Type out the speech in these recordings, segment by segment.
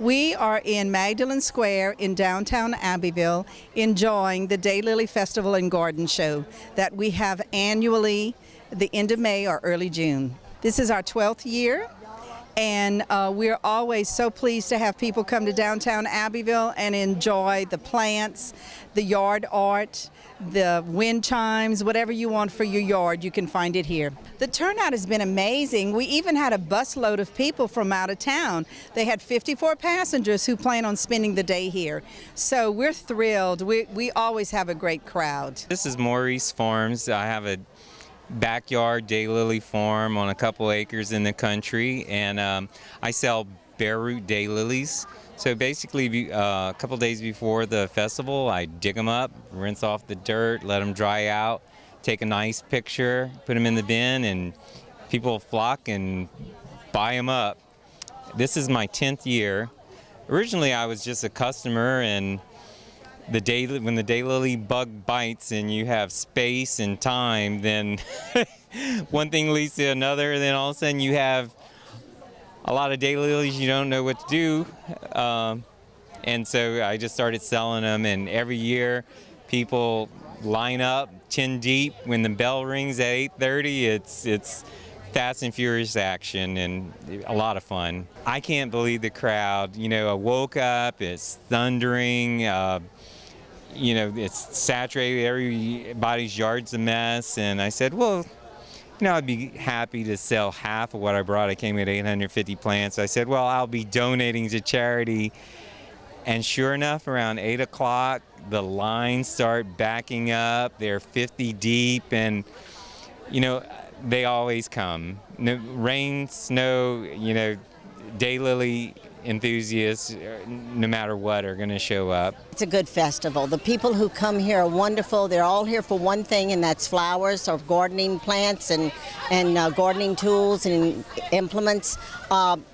We are in Magdalen Square in downtown Abbeville enjoying the Daylily Festival and Garden Show that we have annually the end of May or early June. This is our 12th year, and we're always so pleased to have people come to downtown Abbeville and enjoy the plants, the yard art, the wind chimes, whatever you want for your yard, you can find it here. The turnout has been amazing. We even had a busload of people from out of town. They had 54 passengers who plan on spending the day here. So we're thrilled. We always have a great crowd. This is Maurice Farms. I have a backyard daylily farm on a couple acres in the country, and I sell bare root daylilies. So basically, a couple days before the festival, I dig them up, rinse off the dirt, let them dry out, take a nice picture, put them in the bin, and people flock and buy them up. This is my 10th year. Originally, I was just a customer, and when the daylily bug bites and you have space and time, then one thing leads to another, and then all of a sudden you have a lot of daylilies you don't know what to do, and so I just started selling them, and every year people line up 10 deep. When the bell rings at 8:30, it's fast and furious action and a lot of fun. I can't believe the crowd. You know, I woke up, it's thundering, it's saturated, everybody's yard's a mess, and I said, well, I'd be happy to sell half of what I brought. I came with 850 plants. I said, well, I'll be donating to charity. And sure enough, around 8 o'clock, the lines start backing up. They're 50 deep, and, they always come. No, rain, snow, daylily enthusiasts, no matter what, are going to show up. It's a good festival. The people who come here are wonderful. They're all here for one thing, and that's flowers or gardening plants and gardening tools and implements.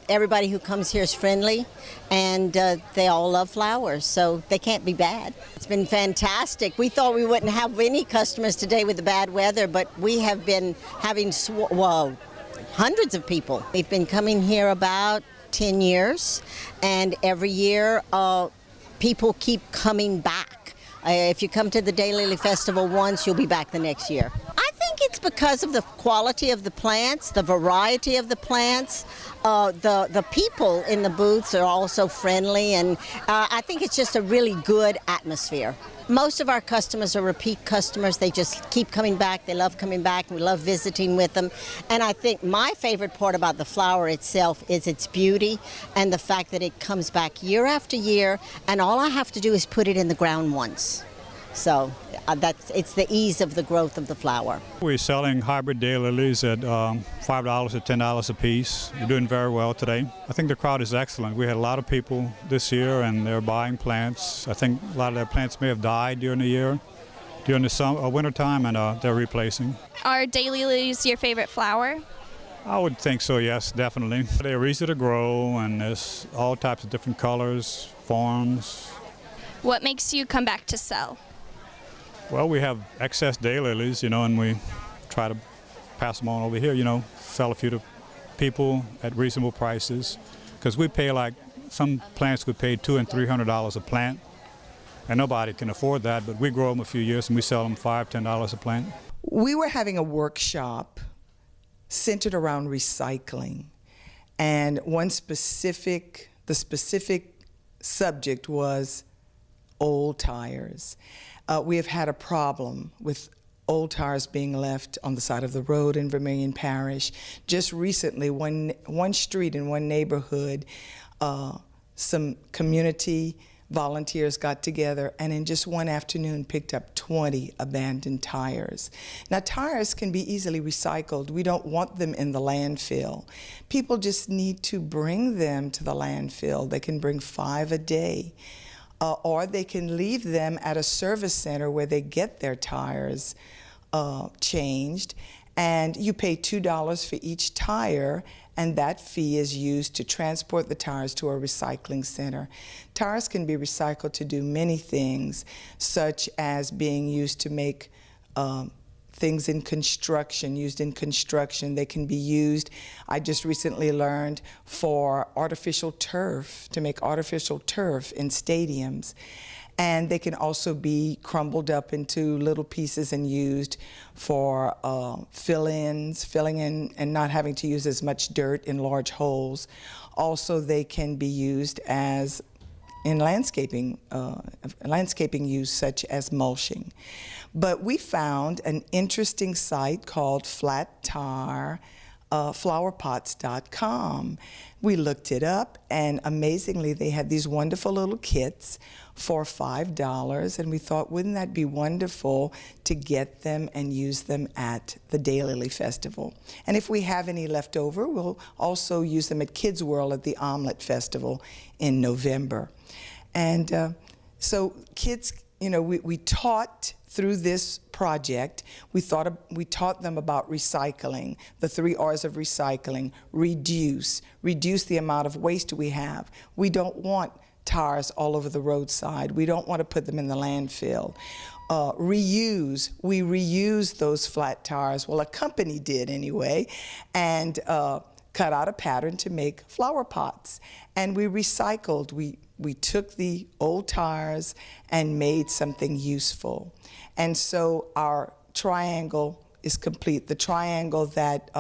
Everybody who comes here is friendly, and they all love flowers, so they can't be bad. It's been fantastic. We thought we wouldn't have any customers today with the bad weather, but we have been having hundreds of people. We've been coming here about 10 years, and every year people keep coming back. If you come to the Daylily Festival once, you'll be back the next year. I think it's because of the quality of the plants, the variety of the plants. The people in the booths are also friendly, and I think it's just a really good atmosphere. Most of our customers are repeat customers. They just keep coming back. They love coming back. We love visiting with them. And I think my favorite part about the flower itself is its beauty and the fact that it comes back year after year, and all I have to do is put it in the ground once. So it's the ease of the growth of the flower. We're selling hybrid daylilies at $5 to $10 a piece. We're doing very well today. I think the crowd is excellent. We had a lot of people this year, and they're buying plants. I think a lot of their plants may have died during the year, during the winter time, and they're replacing. Are daylilies your favorite flower? I would think so, yes, definitely. They're easy to grow, and there's all types of different colors, forms. What makes you come back to sell? Well, we have excess daylilies, and we try to pass them on over here, sell a few to people at reasonable prices. Because we pay some plants would pay $200 and $300 a plant, and nobody can afford that, but we grow them a few years and we sell them $5, $10 a plant. We were having a workshop centered around recycling, and the specific subject was old tires. We have had a problem with old tires being left on the side of the road in Vermilion Parish. Just recently, one street in one neighborhood, some community volunteers got together and in just one afternoon picked up 20 abandoned tires. Now, tires can be easily recycled. We don't want them in the landfill. People just need to bring them to the landfill. They can bring 5 a day. Or they can leave them at a service center where they get their tires changed, and you pay $2 for each tire, and that fee is used to transport the tires to a recycling center. Tires can be recycled to do many things, such as being used to make things in construction, used in construction. They can be used, I just recently learned, for artificial turf, to make artificial turf in stadiums. And they can also be crumbled up into little pieces and used for filling in and not having to use as much dirt in large holes. Also, they can be used as in landscaping use, such as mulching. But we found an interesting site called Flowerpots.com. We looked it up, and amazingly, they had these wonderful little kits for $5, and we thought, wouldn't that be wonderful to get them and use them at the Daylily Festival? And if we have any left over, we'll also use them at Kids World at the Omelette Festival in November. And so kids, you know, we taught through this project, we taught them about recycling, the 3 R's of recycling: reduce the amount of waste we have. We don't want tires all over the roadside. We don't want to put them in the landfill. Reuse, we reuse those flat tires. Well, a company did anyway, and cut out a pattern to make flower pots. And we recycled. We took the old tires and made something useful. And so our triangle is complete. The triangle that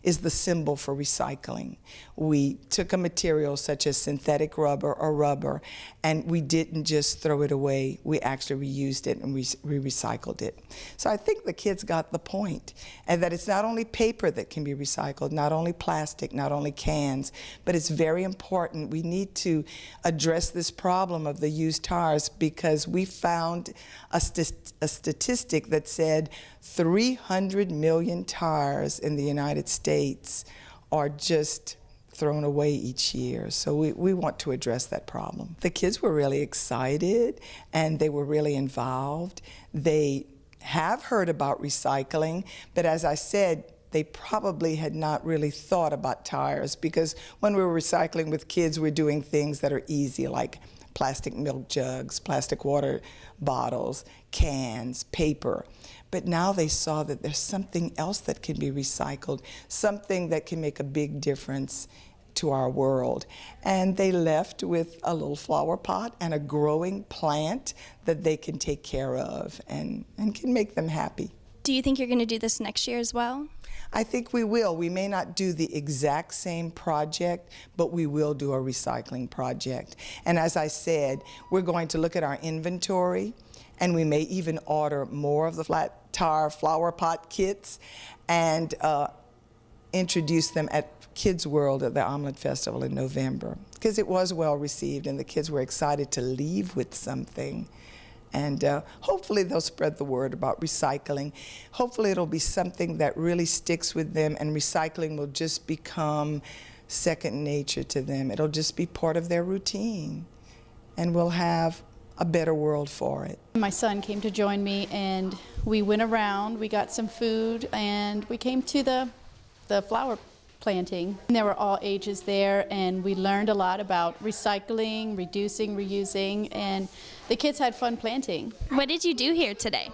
is the symbol for recycling. We took a material such as synthetic rubber or rubber, and we didn't just throw it away. We actually reused it and we recycled it. So I think the kids got the point, and that it's not only paper that can be recycled, not only plastic, not only cans, but it's very important. We need to address this problem of the used tires, because we found a statistic that said 300 million tires in the United States are just thrown away each year. So we want to address that problem. The kids were really excited and they were really involved. They have heard about recycling, but as I said, they probably had not really thought about tires, because when we were recycling with kids, we're doing things that are easy, like plastic milk jugs, plastic water bottles, cans, paper. But now they saw that there's something else that can be recycled, something that can make a big difference to our world. And they left with a little flower pot and a growing plant that they can take care of and can make them happy. Do you think you're going to do this next year as well? I think we will. We may not do the exact same project, but we will do a recycling project. And as I said, we're going to look at our inventory, and we may even order more of the flat tire flower pot kits and introduce them at Kids World at the Omelette Festival in November, because it was well received and the kids were excited to leave with something. And hopefully they'll spread the word about recycling. Hopefully it'll be something that really sticks with them, and recycling will just become second nature to them. It'll just be part of their routine, and we'll have a better world for it. My son came to join me, and we went around, we got some food, and we came to the flower planting. And there were all ages there, and we learned a lot about recycling, reducing, reusing, and the kids had fun planting. What did you do here today?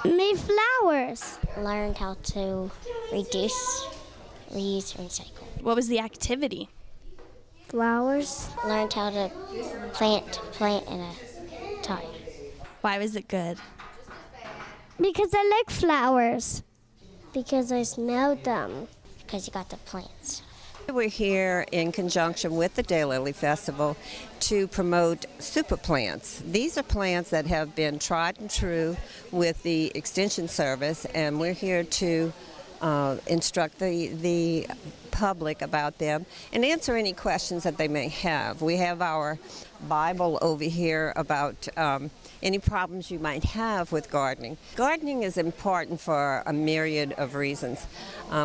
Made flowers. Learned how to reduce, reuse, recycle. What was the activity? Flowers. Learned how to plant in a tire. Why was it good? Because I like flowers. Because I smelled them. Because you got the plants. We're here in conjunction with the Daylily Festival to promote super plants. These are plants that have been tried and true with the Extension Service, and we're here to instruct the public about them and answer any questions that they may have. We have our Bible over here about any problems you might have with gardening. Gardening is important for a myriad of reasons.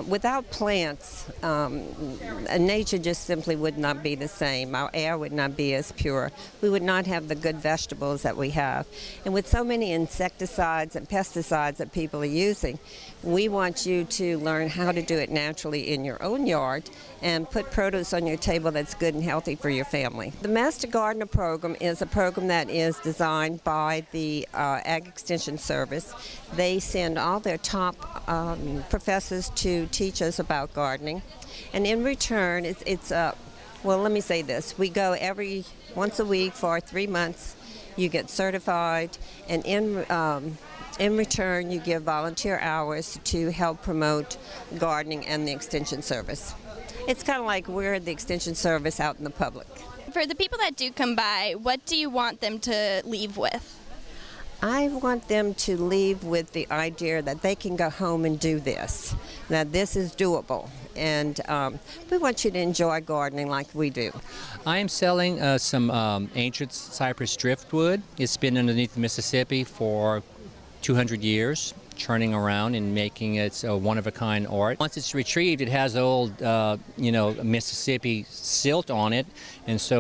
Without plants, nature just simply would not be the same. Our air would not be as pure. We would not have the good vegetables that we have. And with so many insecticides and pesticides that people are using, we want you to learn how to do it naturally in your own yard and put produce on your table that's good and healthy for your family. The Master Gardener program is a program that is designed by by the Ag Extension Service. They send all their top professors to teach us about gardening. And in return, well, let me say this. We go once a week for 3 months. You get certified, and in return, you give volunteer hours to help promote gardening and the Extension Service. It's kind of like we're the Extension Service out in the public. For the people that do come by, what do you want them to leave with? I want them to leave with the idea that they can go home and do this, that this is doable. And we want you to enjoy gardening like we do. I am selling some ancient cypress driftwood. It's been underneath the Mississippi for 200 years, churning around and making its one-of-a-kind art. Once it's retrieved, it has old, Mississippi silt on it, and so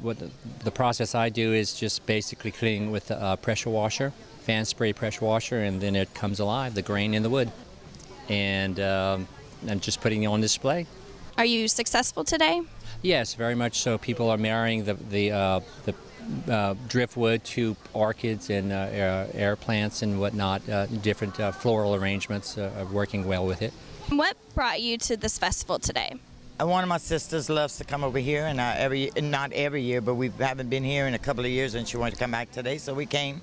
what the process I do is just basically cleaning with a pressure washer, fan spray pressure washer, and then it comes alive, the grain in the wood, and I'm just putting it on display. Are you successful today? Yes, very much so. People are marrying the driftwood to orchids and air plants and whatnot. Different floral arrangements are working well with it. What brought you to this festival today? One of my sisters loves to come over here, and not every year, but we haven't been here in a couple of years, and she wanted to come back today, so we came.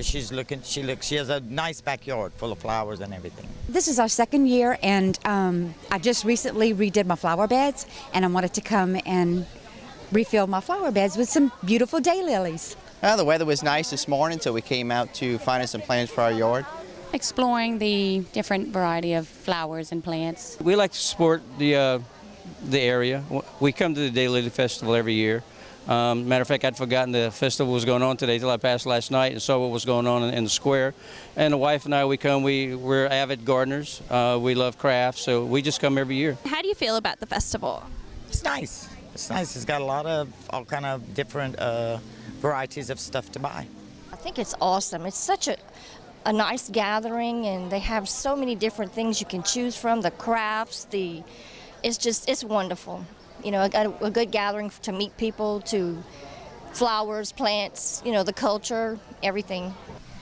She has a nice backyard full of flowers and everything. This is our second year, and I just recently redid my flower beds, and I wanted to come and refill my flower beds with some beautiful daylilies. The weather was nice this morning, so we came out to find us some plants for our yard. Exploring the different variety of flowers and plants. We like to support the area. We come to the Daylily Festival every year. Matter of fact, I'd forgotten the festival was going on today till I passed last night and saw what was going on in the square. And the wife and I, we're avid gardeners. We love crafts, so we just come every year. How do you feel about the festival? It's nice. It's nice. It's got all kind of different varieties of stuff to buy. I think it's awesome. It's such a nice gathering, and they have so many different things you can choose from. The crafts, it's wonderful. You know, a good gathering to meet people, to flowers, plants, the culture, everything.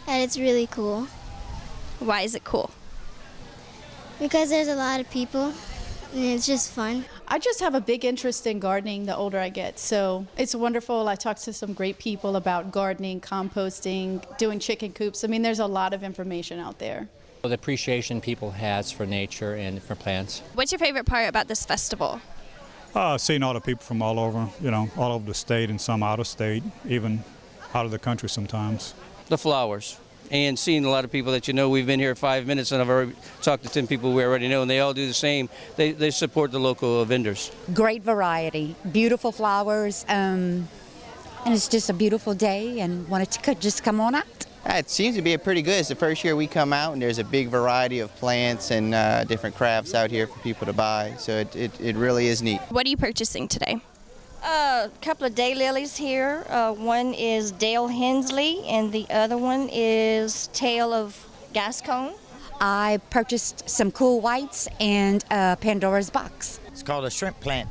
And it's really cool. Why is it cool? Because there's a lot of people, and it's just fun. I just have a big interest in gardening the older I get, so it's wonderful. I talked to some great people about gardening, composting, doing chicken coops. I mean, there's a lot of information out there. The appreciation people has for nature and for plants. What's your favorite part about this festival? Seeing all the people from all over, all over the state and some out of state, even out of the country sometimes. The flowers. And seeing a lot of people that we've been here 5 minutes, and I've already talked to 10 people we already know, and they all do the same. They support the local vendors. Great variety, beautiful flowers, and it's just a beautiful day, and wanted to just come on out. It seems to be pretty good. It's the first year we come out, and there's a big variety of plants and different crafts out here for people to buy. So it really is neat. What are you purchasing today? A couple of daylilies here. One is Dale Hensley, and the other one is Tale of Gascon. I purchased some cool whites and Pandora's box. It's called a shrimp plant.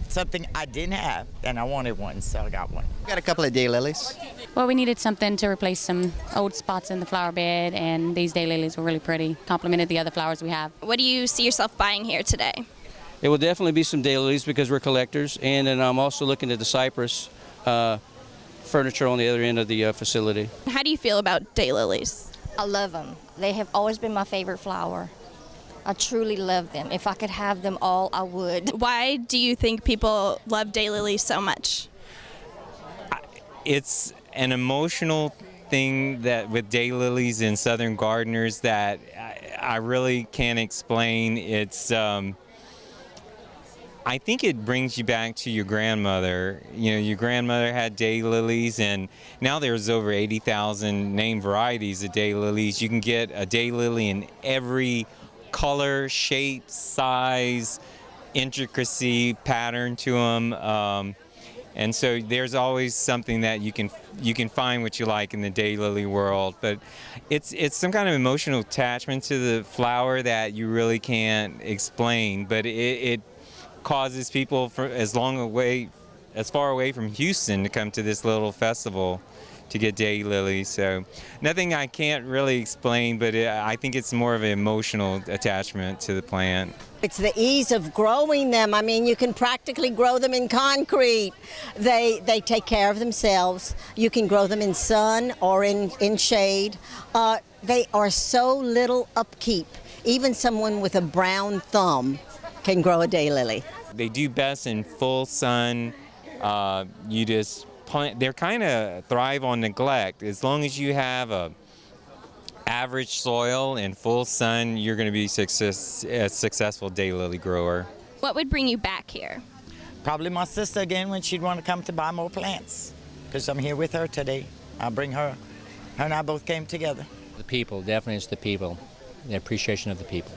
Something I didn't have, and I wanted one, so I got one. Got a couple of daylilies. Well, we needed something to replace some old spots in the flower bed, and these daylilies were really pretty. Complemented the other flowers we have. What do you see yourself buying here today? It will definitely be some daylilies because we're collectors, and then I'm also looking at the cypress furniture on the other end of the facility. How do you feel about daylilies? I love them. They have always been my favorite flower. I truly love them. If I could have them all, I would. Why do you think people love daylilies so much? It's an emotional thing that with daylilies and southern gardeners that I really can't explain. It's I think it brings you back to your grandmother. Your grandmother had daylilies, and now there's over 80,000 named varieties of daylilies. You can get a daylily in every color, shape, size, intricacy, pattern to them. And so there's always something that you can find what you like in the daylily world. But it's some kind of emotional attachment to the flower that you really can't explain. But it causes people as far away from Houston to come to this little festival to get daylilies. So nothing I can't really explain, but I think it's more of an emotional attachment to the plant. It's the ease of growing them. I mean, you can practically grow them in concrete. They take care of themselves. You can grow them in sun or in shade. They are so little upkeep. Even someone with a brown thumb can grow a daylily. They do best in full sun. You just plant, they're kind of thrive on neglect. As long as you have a average soil and full sun, you're going to be a successful daylily grower. What would bring you back here? Probably my sister again when she'd want to come to buy more plants, because I'm here with her today. I'll bring her. Her and I both came together. The people, definitely it's the people, the appreciation of the people.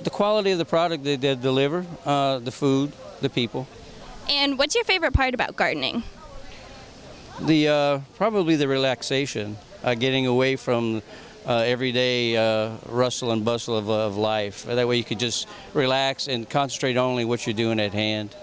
The quality of the product they deliver, the food, the people. And what's your favorite part about gardening? Probably the relaxation, getting away from everyday rustle and bustle of life. That way you could just relax and concentrate only what you're doing at hand.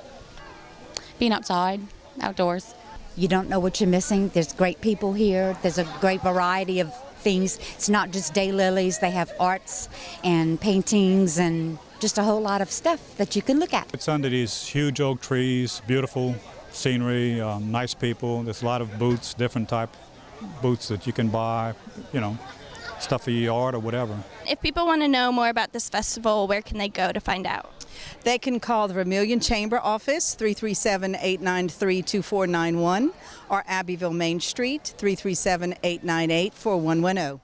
Being outside, outdoors. You don't know what you're missing. There's great people here. There's a great variety of things. It's not just daylilies. They have arts and paintings and just a whole lot of stuff that you can look at. It's under these huge oak trees, beautiful scenery, nice people. There's a lot of booths, different type booths that you can buy, you know, stuff for your yard or whatever. If people want to know more about this festival, where can they go to find out? They can call the Vermilion Chamber office, 337-893-2491, or Abbeville Main Street, 337-898-4110.